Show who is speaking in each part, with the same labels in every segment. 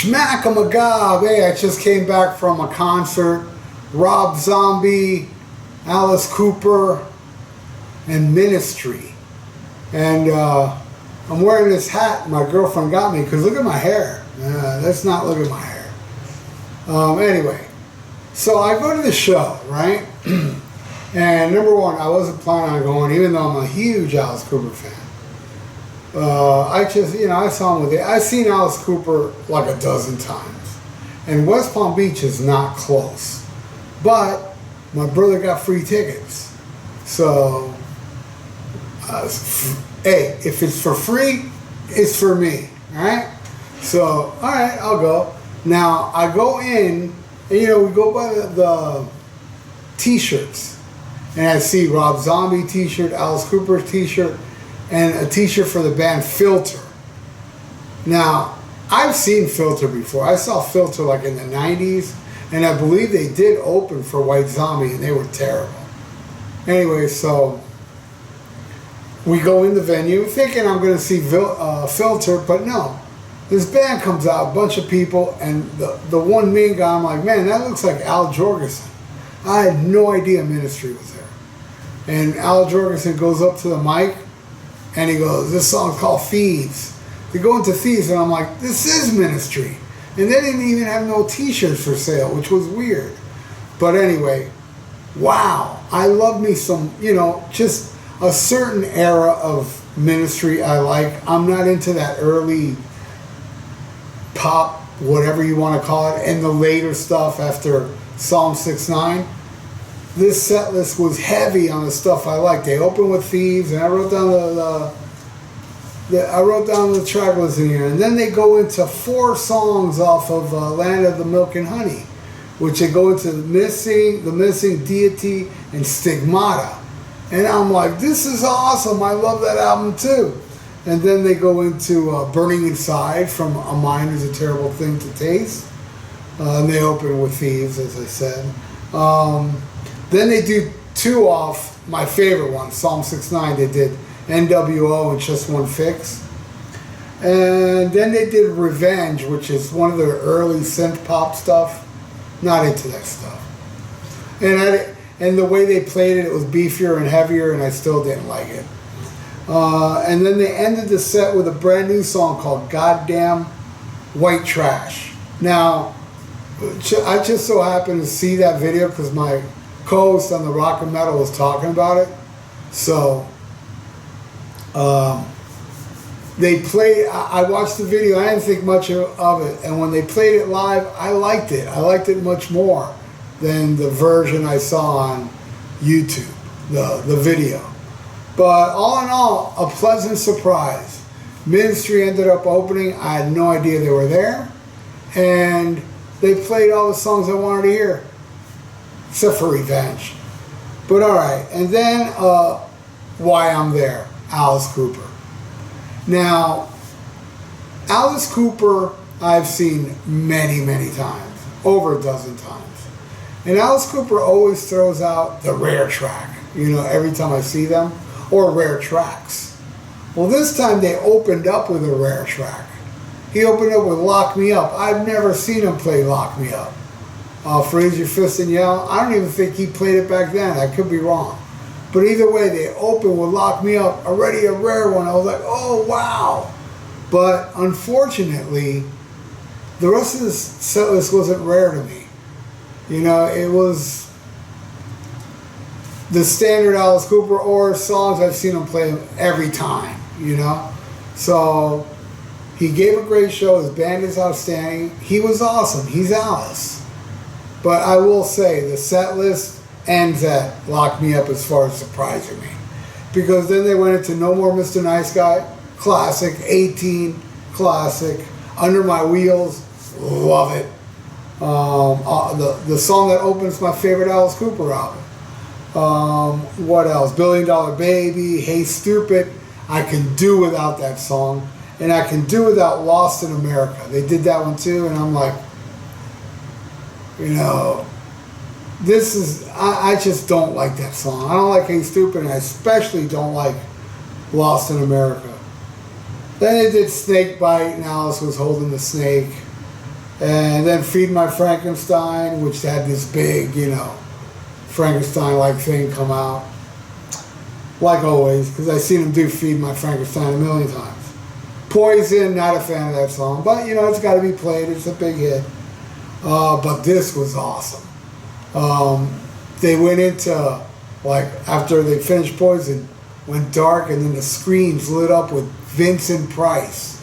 Speaker 1: Schmack-a-magab. Hey, I just came back from a concert. Rob Zombie, Alice Cooper, and Ministry. And I'm wearing this hat my girlfriend got me because look at my hair. Let's not look at my hair. Anyway, so I go to the show, right? And number one, I wasn't planning on going, even though I'm a huge Alice Cooper fan. I just, I saw him with it. I've seen Alice Cooper like a dozen times. And West Palm Beach is not close. But my brother got free tickets. So, hey, if it's for free, it's for me. All right? So, all right, I'll go. Now, I go in, and we go by the t-shirts. And I see Rob Zombie t-shirt, Alice Cooper t-shirt, and a t-shirt for the band Filter. Now, I've seen Filter before. I saw Filter like in the 90s, and I believe they did open for White Zombie, and they were terrible. Anyway, so we go in the venue thinking I'm going to see Filter, but no. This band comes out, a bunch of people, and the one main guy, I'm like, man, that looks like Al Jorgensen. I had no idea Ministry was there. And Al Jorgensen goes up to the mic, and he goes, this song's called Thieves. They go into Thieves, and I'm like, this is Ministry. And they didn't even have no t-shirts for sale, which was weird. But anyway, wow. I love me some, just a certain era of Ministry I like. I'm not into that early pop, whatever you want to call it, and the later stuff after Psalm 6-9. This set list was heavy on the stuff I like. They open with Thieves, and I wrote down the track list in here. And then they go into 4 songs off of Land of the Milk and Honey, which they go into the Missing, Deity, and Stigmata. And I'm like, this is awesome. I love that album too. And then they go into Burning Inside from A Mind is a Terrible Thing to Taste. And they open with Thieves, as I said. Then they do 2 off my favorite one, Psalm 6-9. They did NWO and Just One Fix. And then they did Revenge, which is one of their early synth pop stuff. Not into that stuff. And the way they played it, it was beefier and heavier, and I still didn't like it. And then they ended the set with a brand new song called Goddamn White Trash. Now, I just so happened to see that video because my co-host on the Rock and Metal was talking about it. So, they played, I watched the video, I didn't think much of it, and when they played it live, I liked it. I liked it much more than the version I saw on YouTube, the video. But all in all, a pleasant surprise. Ministry ended up opening, I had no idea they were there, and they played all the songs I wanted to hear, except for Revenge. But alright, and then Why I'm There, Alice Cooper. Now, Alice Cooper I've seen many, many times, over a dozen times. And Alice Cooper always throws out the rare track, every time I see them, or rare tracks. Well, this time they opened up with a rare track. He opened up with Lock Me Up. I've never seen him play Lock Me Up. Raise Your Fist and Yell. I don't even think he played it back then. I could be wrong. But either way, they opened with Lock Me Up, already a rare one. I was like, oh, wow. But unfortunately, the rest of the set list wasn't rare to me. It was the standard Alice Cooper or songs I've seen him play every time, So he gave a great show. His band is outstanding. He was awesome. He's Alice. But I will say the set list ends at Lock Me Up as far as surprising me. Because then they went into No More Mr. Nice Guy, classic, 18, classic, Under My Wheels, love it. The song that opens my favorite Alice Cooper album. What else? $1 Billion Baby, Hey Stupid. I can do without that song. And I can do without Lost in America. They did that one too, and I'm like, this is, I just don't like that song. I don't like Hey Stupid, and I especially don't like Lost in America. Then they did Snake Bite, and Alice was holding the snake. And then Feed My Frankenstein, which had this big, you know, Frankenstein-like thing come out. Like always, because I've seen him do Feed My Frankenstein a million times. Poison, not a fan of that song, but you know, it's got to be played. It's a big hit. But this was awesome. They went into, like, after they finished Poison, went dark, and then the screens lit up with Vincent Price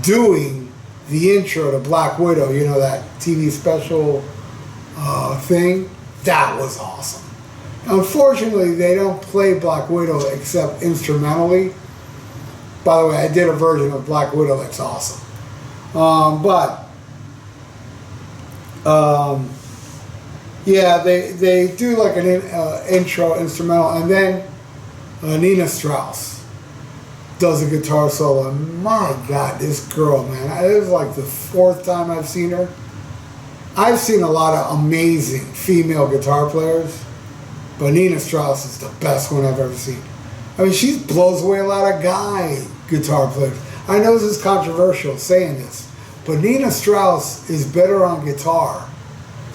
Speaker 1: doing the intro to Black Widow, you know, that TV special thing. That was awesome. Unfortunately, they don't play Black Widow except instrumentally. By the way, I did a version of Black Widow that's awesome. Yeah, they do like an intro instrumental, and then Nina Strauss does a guitar solo. And my God, this girl, man, it was like the 4th time I've seen her. I've seen a lot of amazing female guitar players, but Nina Strauss is the best one I've ever seen. I mean, she blows away a lot of guy guitar players. I know this is controversial saying this, but Nina Strauss is better on guitar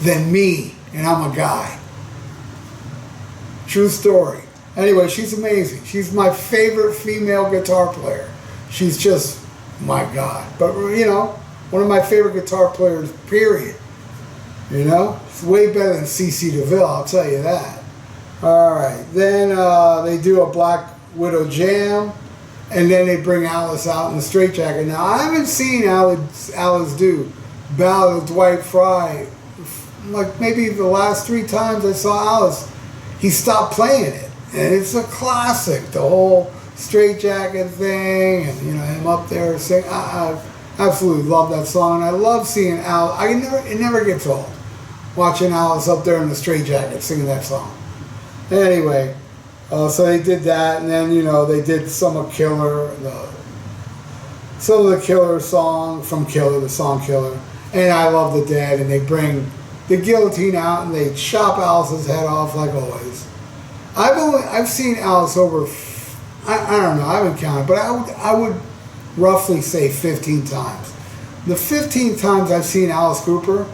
Speaker 1: than me, and I'm a guy. True story. Anyway, she's amazing. She's my favorite female guitar player. She's just, my God. But, you know, one of my favorite guitar players, period. You know? It's way better than CC DeVille, I'll tell you that. All right. Then they do a Black Widow jam, and then they bring Alice out in the straitjacket. Now, I haven't seen Alice do Ballad of Dwight Fry. Like, maybe the last 3 times I saw Alice, he stopped playing it. And it's a classic, the whole straitjacket thing, and you know, him up there singing. I absolutely love that song, and I love seeing Alice. It never gets old watching Alice up there in the straitjacket singing that song. Anyway, so they did that, and then you know they did some of Killer, some of the Killer song from Killer, the song Killer, and I Love the Dead, and they bring the guillotine out and they chop Alice's head off like always. I've seen Alice over, I don't know, I haven't counted, but I would roughly say 15 times. The 15 times I've seen Alice Cooper,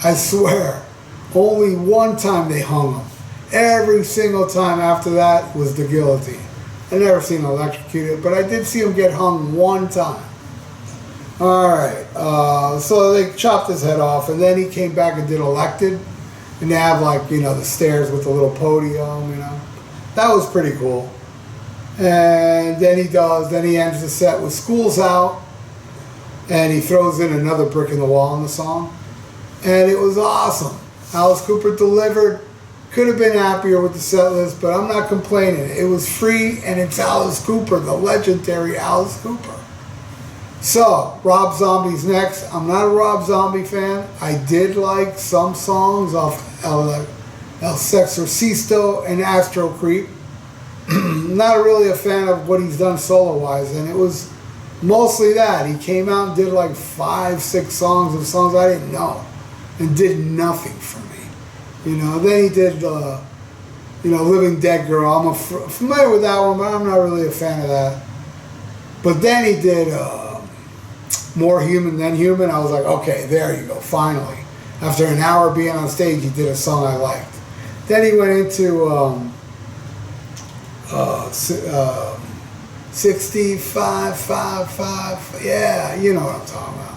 Speaker 1: I swear, only one time they hung him. Every single time after that was the guillotine. I never seen him electrocuted, but I did see him get hung one time. Alright, so they chopped his head off, and then he came back and did Elected. And they have, like, you know, the stairs with the little podium, you know. That was pretty cool. And then he ends the set with School's Out. And he throws in another brick in the wall in the song. And it was awesome. Alice Cooper delivered. Could have been happier with the set list, but I'm not complaining. It was free, and it's Alice Cooper, the legendary Alice Cooper. So, Rob Zombie's next. I'm not a Rob Zombie fan. I did like some songs off El Sexorcisto and Astro Creep. Not really a fan of what he's done solo-wise, and it was mostly that. He came out and did like 5-6 songs of songs I didn't know, and did nothing for me. You know, then he did, you know, Living Dead Girl. I'm familiar with that one, but I'm not really a fan of that. But then he did More Human Than Human. I was like, okay, there you go, finally. After an hour being on stage, he did a song I liked. Then he went into 6555, yeah, you know what I'm talking about.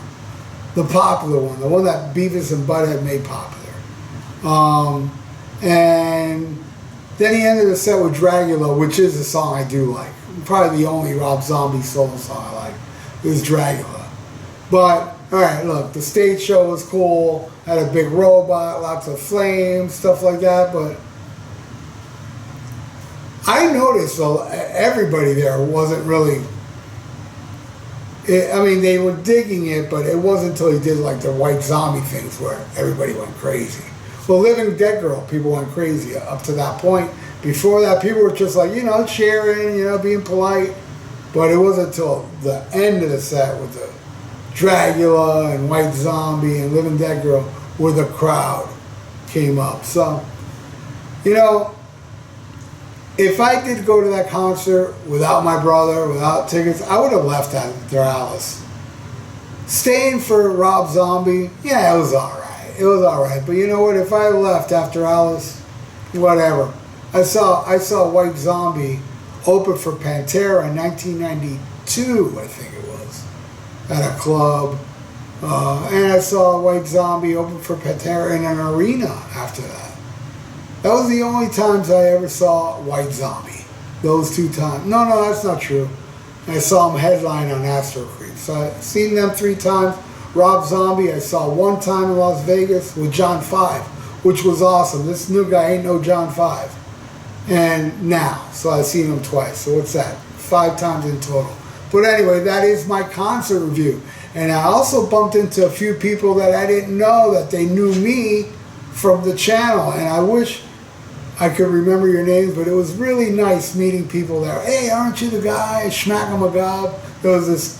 Speaker 1: The popular one, the one that Beavis and Butthead made popular. And then he ended the set with Dragula, which is a song I do like. Probably the only Rob Zombie solo song I like is Dragula. But, alright, look, the stage show was cool, had a big robot, lots of flames, stuff like that, but I noticed everybody there wasn't really, I mean, they were digging it, but it wasn't until he did like the White Zombie things where everybody went crazy. Well, Living Dead Girl, people went crazy up to that point. Before that, people were just like, you know, cheering, you know, being polite. But it wasn't until the end of the set with the Dragula and White Zombie and Living Dead Girl where the crowd came up. So, you know, if I did go to that concert without my brother, without tickets, I would have left after Alice. staying for Rob Zombie, yeah, it was alright. It was alright. But you know what? If I left after Alice, whatever. I saw White Zombie open for Pantera in 1992, I think it was, at a club. And I saw White Zombie open for Pantera in an arena after that. That was the only times I ever saw White Zombie. Those 2 times. No, that's not true. I saw him headline on Astro Creep. So I've seen them 3 times. Rob Zombie I saw 1 time in Las Vegas with John 5, which was awesome. This new guy ain't no John 5. And now, so I've seen him twice. So what's that? 5 times in total. But anyway, that is my concert review. And I also bumped into a few people that I didn't know that they knew me from the channel. And I wish I could remember your names, but it was really nice meeting people there. Hey, aren't you the guy? Schmack-a-magob. There was this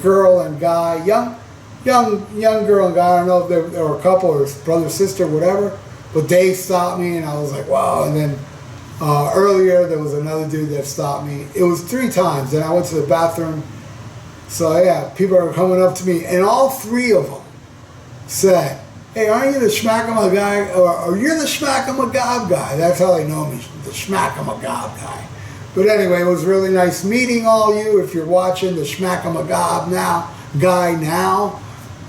Speaker 1: girl and guy, young girl and guy. I don't know if they were a couple or brother, sister, whatever. But they stopped me, and I was like, wow. And then earlier, there was another dude that stopped me. It was 3 times. Then I went to the bathroom. So, yeah, people are coming up to me. And all 3 of them said, hey, aren't you the Schmack-a-ma guy? Or you're the Schmack-a-magob guy. That's how they know me, the Schmack-a-magob guy. But anyway, it was really nice meeting all you. If you're watching the Schmack-a-magob now,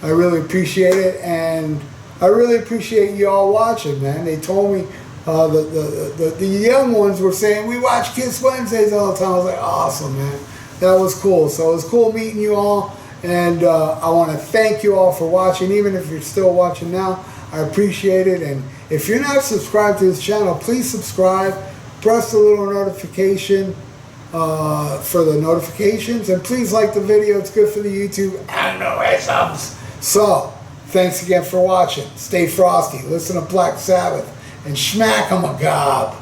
Speaker 1: I really appreciate it. And I really appreciate you all watching, man. They told me, the young ones were saying, we watch Kiss Wednesdays all the time. I was like, awesome, man. That was cool. So it was cool meeting you all. And I want to thank you all for watching. Even if you're still watching now, I appreciate it. And if you're not subscribed to this channel, please subscribe. Press the little notification for the notifications. And please like the video. It's good for the YouTube algorithms. So, thanks again for watching. Stay frosty. Listen to Black Sabbath. And Schmack-a-magob.